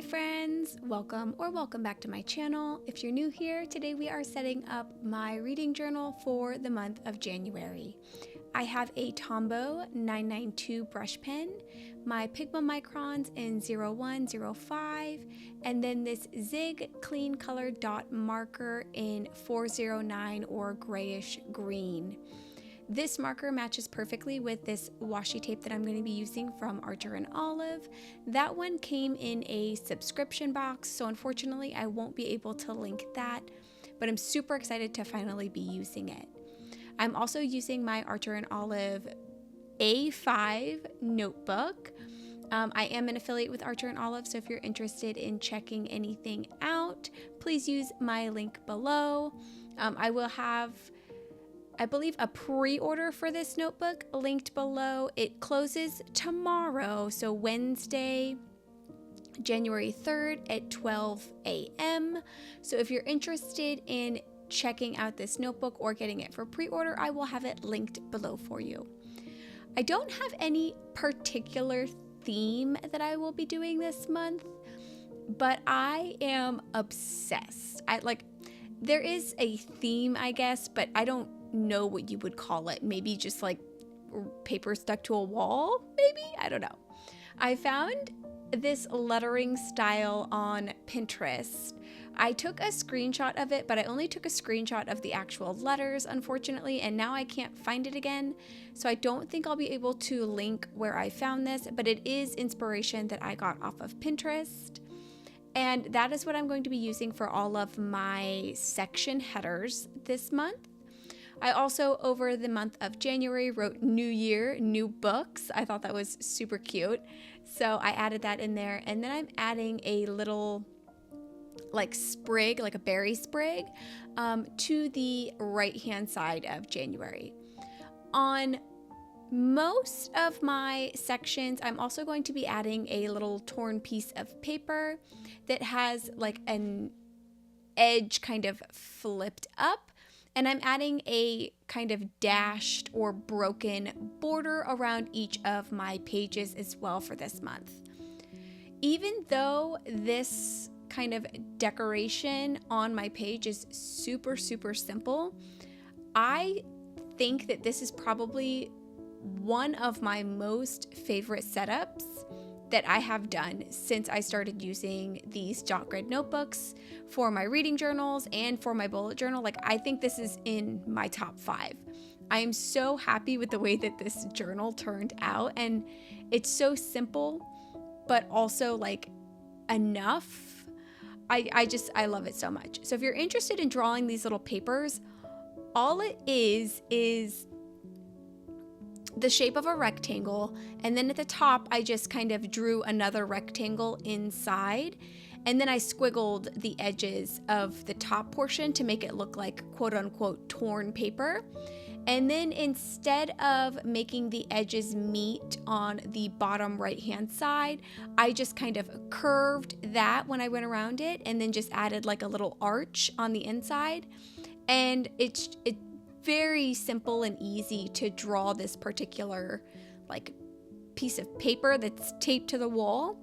Hi friends, welcome back to my channel. If you're new here, today we are setting up my reading journal for the month of January. I have a Tombow 992 brush pen, my Pigma Microns in 0105, and then this Zig Clean Color Dot marker in 409 or grayish green. This marker matches perfectly with this washi tape that I'm going to be using from Archer & Olive. That one came in a subscription box, so unfortunately I won't be able to link that, but I'm super excited to finally be using it. I'm also using my Archer & Olive A5 notebook. I am an affiliate with Archer & Olive, so if you're interested in checking anything out, please use my link below. I will have, I believe, a pre-order for this notebook linked below. It closes tomorrow, so Wednesday, January 3rd at 12 a.m. So if you're interested in checking out this notebook or getting it for pre-order, I will have it linked below for you. I don't have any particular theme that I will be doing this month, but I am obsessed. There is a theme, I guess, but I don't know what you would call it. Maybe just like paper stuck to a wall, maybe? I don't know. I found this lettering style on Pinterest. I took a screenshot of it, but I only took a screenshot of the actual letters, unfortunately, and now I can't find it again. So I don't think I'll be able to link where I found this, but it is inspiration that I got off of Pinterest. And that is what I'm going to be using for all of my section headers this month. I also, over the month of January, wrote New Year, New Books. I thought that was super cute. So I added that in there. And then I'm adding a little sprig, like a berry sprig, to the right-hand side of January. On most of my sections, I'm also going to be adding a little torn piece of paper that has like an edge kind of flipped up. And I'm adding a kind of dashed or broken border around each of my pages as well for this month. Even though this kind of decoration on my page is super, super simple, I think that this is probably one of my most favorite setups that I have done since I started using these dot grid notebooks for my reading journals and for my bullet journal. I think this is in my top 5. I am so happy with the way that this journal turned out, and it's so simple, but also enough. I love it so much. So if you're interested in drawing these little papers, all it is the shape of a rectangle, and then at the top I just kind of drew another rectangle inside, and then I squiggled the edges of the top portion to make it look like quote unquote torn paper. And then instead of making the edges meet on the bottom right hand side, I just kind of curved that when I went around it, and then just added like a little arch on the inside. And it's very simple and easy to draw this particular piece of paper that's taped to the wall,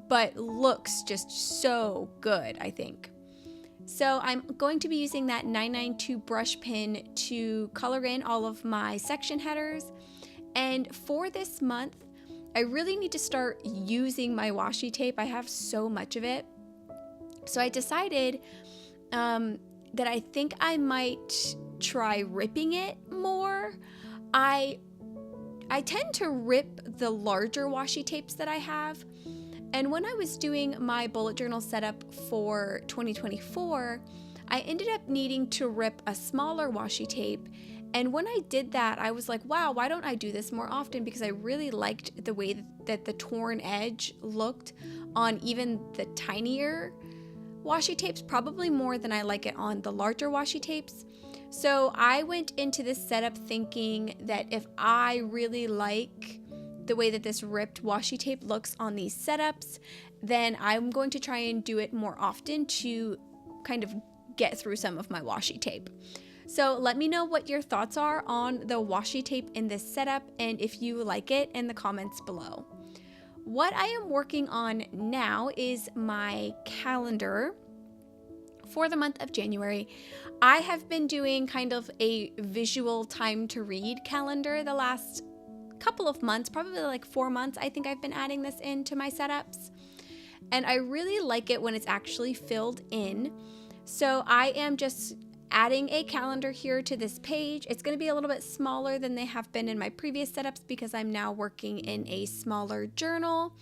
but looks just so good, I think. So I'm going to be using that 992 brush pen to color in all of my section headers. And for this month, I really need to start using my washi tape. I have so much of it. So I decided that I think I might try ripping it more. I tend to rip the larger washi tapes that I have, and when I was doing my bullet journal setup for 2024, I ended up needing to rip a smaller washi tape. And when I did that, I was like, wow, why don't I do this more often? Because I really liked the way that the torn edge looked on even the tinier washi tapes, probably more than I like it on the larger washi tapes. So I went into this setup thinking that if I really like the way that this ripped washi tape looks on these setups, then I'm going to try and do it more often to kind of get through some of my washi tape. So let me know what your thoughts are on the washi tape in this setup, and if you like it, in the comments below. What I am working on now is my calendar for the month of January. I have been doing kind of a visual time to read calendar the last couple of months, probably like 4 months. I think I've been adding this into my setups, and I really like it when it's actually filled in. So I am just adding a calendar here to this page. It's going to be a little bit smaller than they have been in my previous setups because I'm now working in a smaller journal,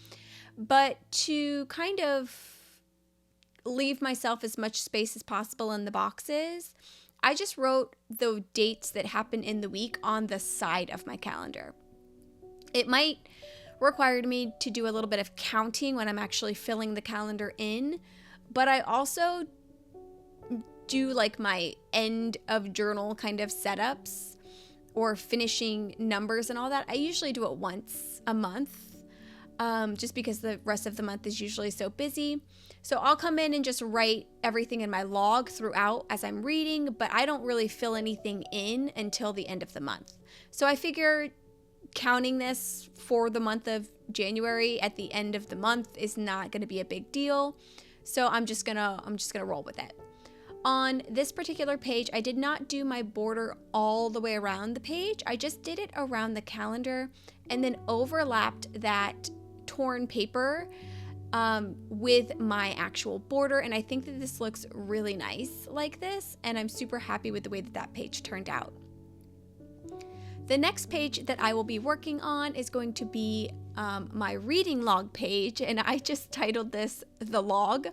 but to kind of leave myself as much space as possible in the boxes, I just wrote the dates that happen in the week on the side of my calendar. It might require me to do a little bit of counting when I'm actually filling the calendar in, but I also do like my end of journal kind of setups or finishing numbers and all that. I usually do it once a month, just because the rest of the month is usually so busy. So I'll come in and just write everything in my log throughout as I'm reading, but I don't really fill anything in until the end of the month. So I figure counting this for the month of January at the end of the month is not going to be a big deal. So I'm just going to roll with it. On this particular page, I did not do my border all the way around the page. I just did it around the calendar and then overlapped that torn paper with my actual border. And I think that this looks really nice like this, and I'm super happy with the way that that page turned out. The next page that I will be working on is going to be my reading log page, and I just titled this The Log.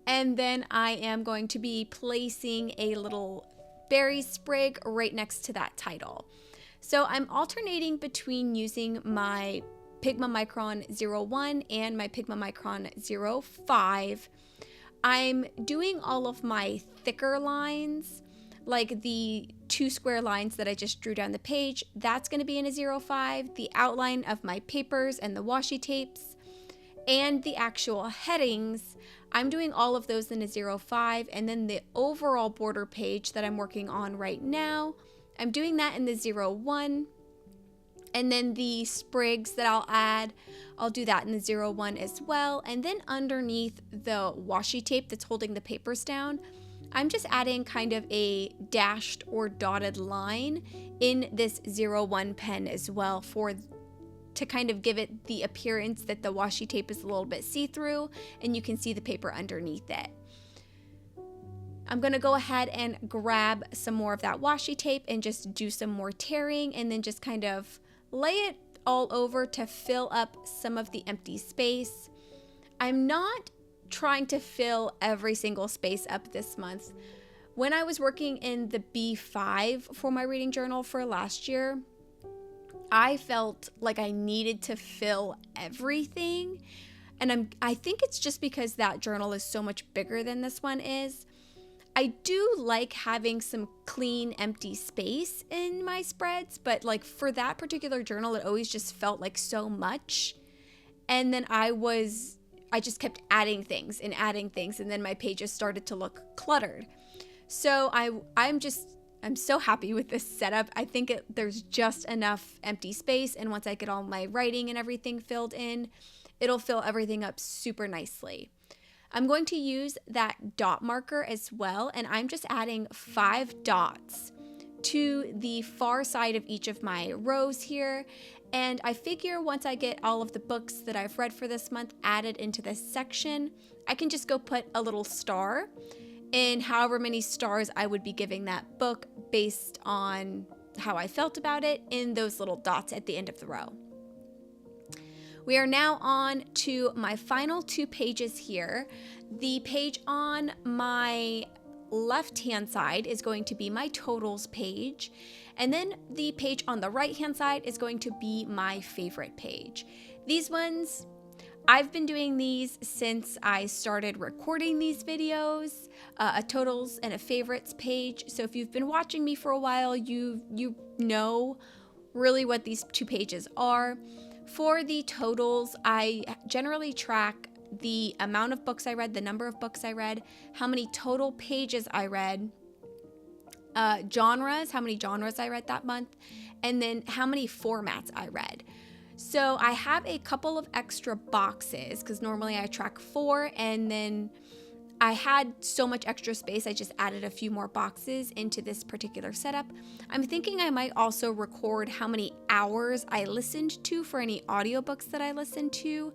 And then I am going to be placing a little berry sprig right next to that title. So I'm alternating between using my Pigma Micron 01 and my Pigma Micron 05. I'm doing all of my thicker lines, like the 2 square lines that I just drew down the page. That's going to be in a 05. The outline of my papers and the washi tapes and the actual headings, I'm doing all of those in a 05. And then the overall border page that I'm working on right now, I'm doing that in the 01. And then the sprigs that I'll add, I'll do that in the 01 as well. And then underneath the washi tape that's holding the papers down, I'm just adding kind of a dashed or dotted line in this 01 pen as well to kind of give it the appearance that the washi tape is a little bit see-through and you can see the paper underneath it. I'm going to go ahead and grab some more of that washi tape and just do some more tearing and then just kind of lay it all over to fill up some of the empty space. I'm not trying to fill every single space up this month. When I was working in the B5 for my reading journal for last year, I felt like I needed to fill everything. And I think it's just because that journal is so much bigger than this one is. I do like having some clean, empty space in my spreads, but like for that particular journal, it always just felt like so much. And then I just kept adding things, and then my pages started to look cluttered. So I'm so happy with this setup. I think there's just enough empty space, and once I get all my writing and everything filled in, it'll fill everything up super nicely. I'm going to use that dot marker as well, and I'm just adding 5 dots to the far side of each of my rows here. And I figure once I get all of the books that I've read for this month added into this section, I can just go put a little star in however many stars I would be giving that book based on how I felt about it in those little dots at the end of the row. We are now on to my final 2 pages here. The page on my left-hand side is going to be my totals page, and then the page on the right-hand side is going to be my favorite page. These ones, I've been doing these since I started recording these videos, a totals and a favorites page. So if you've been watching me for a while, you know really what these 2 pages are. For the totals, I generally track the amount of books I read, the number of books I read, how many total pages I read, genres, how many genres I read that month, and then how many formats I read. So I have a couple of extra boxes because normally I track 4, and then I had so much extra space, I just added a few more boxes into this particular setup. I'm thinking I might also record how many hours I listened to for any audiobooks that I listened to.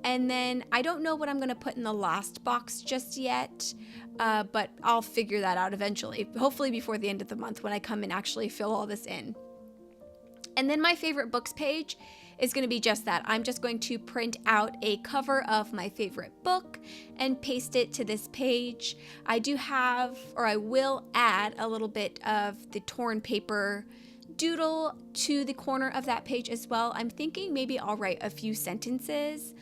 And then I don't know what I'm going to put in the last box just yet, but I'll figure that out eventually, hopefully before the end of the month when I come and actually fill all this in. And then my favorite books page is going to be just that. I'm just going to print out a cover of my favorite book and paste it to this page. I do have, or I will add a little bit of the torn paper doodle to the corner of that page as well. I'm thinking maybe I'll write a few sentences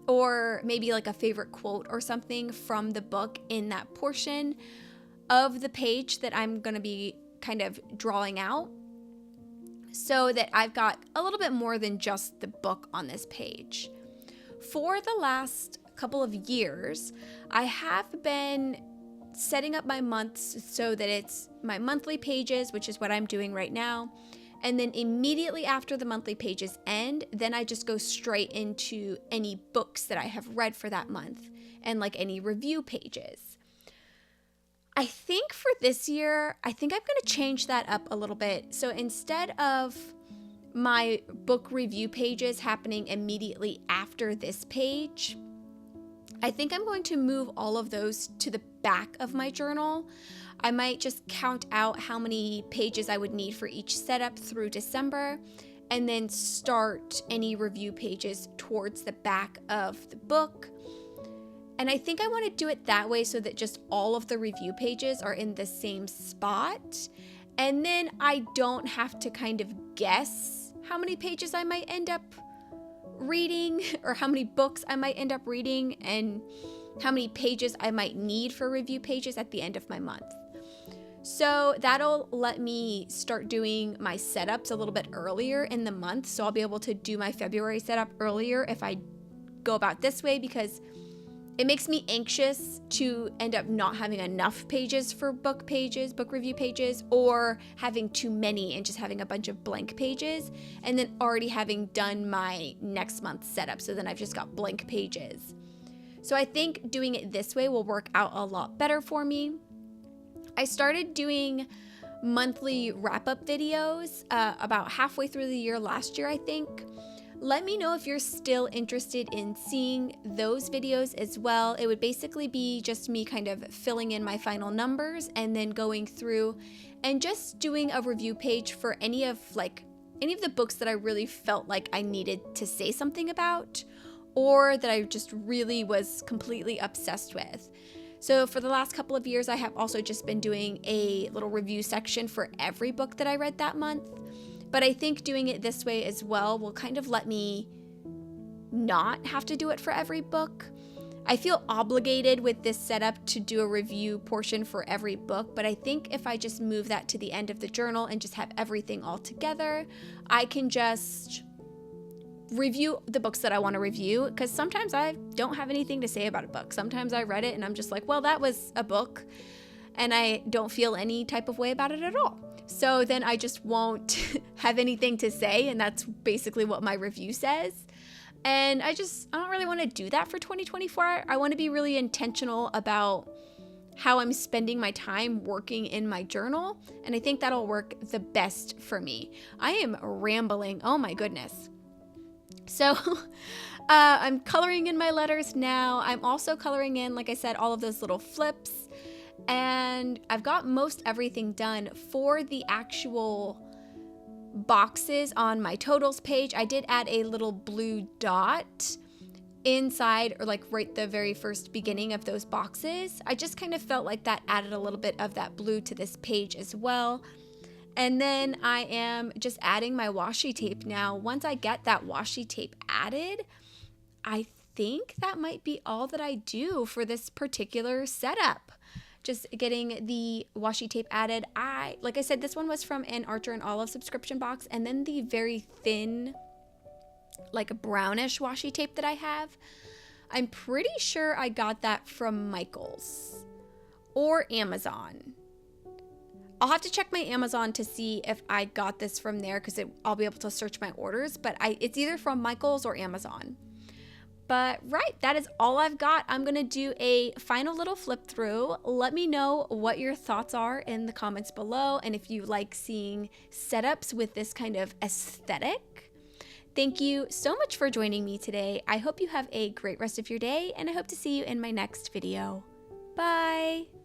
or maybe like a favorite quote or something from the book in that portion of the page that I'm going to be kind of drawing out, so that I've got a little bit more than just the book on this page. For the last couple of years, I have been setting up my months so that it's my monthly pages, which is what I'm doing right now. And then immediately after the monthly pages end, then I just go straight into any books that I have read for that month and like any review pages. I think for this year, I think I'm going to change that up a little bit. So instead of my book review pages happening immediately after this page, I think I'm going to move all of those to the back of my journal. I might just count out how many pages I would need for each setup through December, and then start any review pages towards the back of the book. And I think I want to do it that way so that just all of the review pages are in the same spot. And then I don't have to kind of guess how many pages I might end up reading or how many books I might end up reading and how many pages I might need for review pages at the end of my month. So that'll let me start doing my setups a little bit earlier in the month. So I'll be able to do my February setup earlier if I go about this way, because it makes me anxious to end up not having enough pages for book review pages, or having too many and just having a bunch of blank pages and then already having done my next month's setup. So then I've just got blank pages. So I think doing it this way will work out a lot better for me. I started doing monthly wrap-up videos about halfway through the year last year, I think. Let me know if you're still interested in seeing those videos as well. It would basically be just me kind of filling in my final numbers and then going through and just doing a review page for any of the books that I really felt like I needed to say something about, or that I just really was completely obsessed with. So for the last couple of years, I have also just been doing a little review section for every book that I read that month. But I think doing it this way as well will kind of let me not have to do it for every book. I feel obligated with this setup to do a review portion for every book, but I think if I just move that to the end of the journal and just have everything all together, I can just review the books that I want to review, because sometimes I don't have anything to say about a book. Sometimes I read it and I'm just like, well, that was a book, and I don't feel any type of way about it at all. So then I just won't have anything to say, and that's basically what my review says. And I don't really want to do that for 2024. I want to be really intentional about how I'm spending my time working in my journal, and I think that'll work the best for me. I am rambling. Oh my goodness. So I'm coloring in my letters now. I'm also coloring in, like I said, all of those little flips. And I've got most everything done for the actual boxes on my totals page. I did add a little blue dot inside, or like right the very first beginning of those boxes. I just kind of felt like that added a little bit of that blue to this page as well. And then I am just adding my washi tape now. Once I get that washi tape added, I think that might be all that I do for this particular setup. Just getting the washi tape added. Like I said, this one was from an Archer and Olive subscription box, and then the very thin, like a brownish washi tape that I have, I'm pretty sure I got that from Michaels or Amazon. I'll have to check my Amazon to see if I got this from there because I'll be able to search my orders, but it's either from Michael's or Amazon. But right, that is all I've got. I'm going to do a final little flip through. Let me know what your thoughts are in the comments below and if you like seeing setups with this kind of aesthetic. Thank you so much for joining me today. I hope you have a great rest of your day and I hope to see you in my next video. Bye!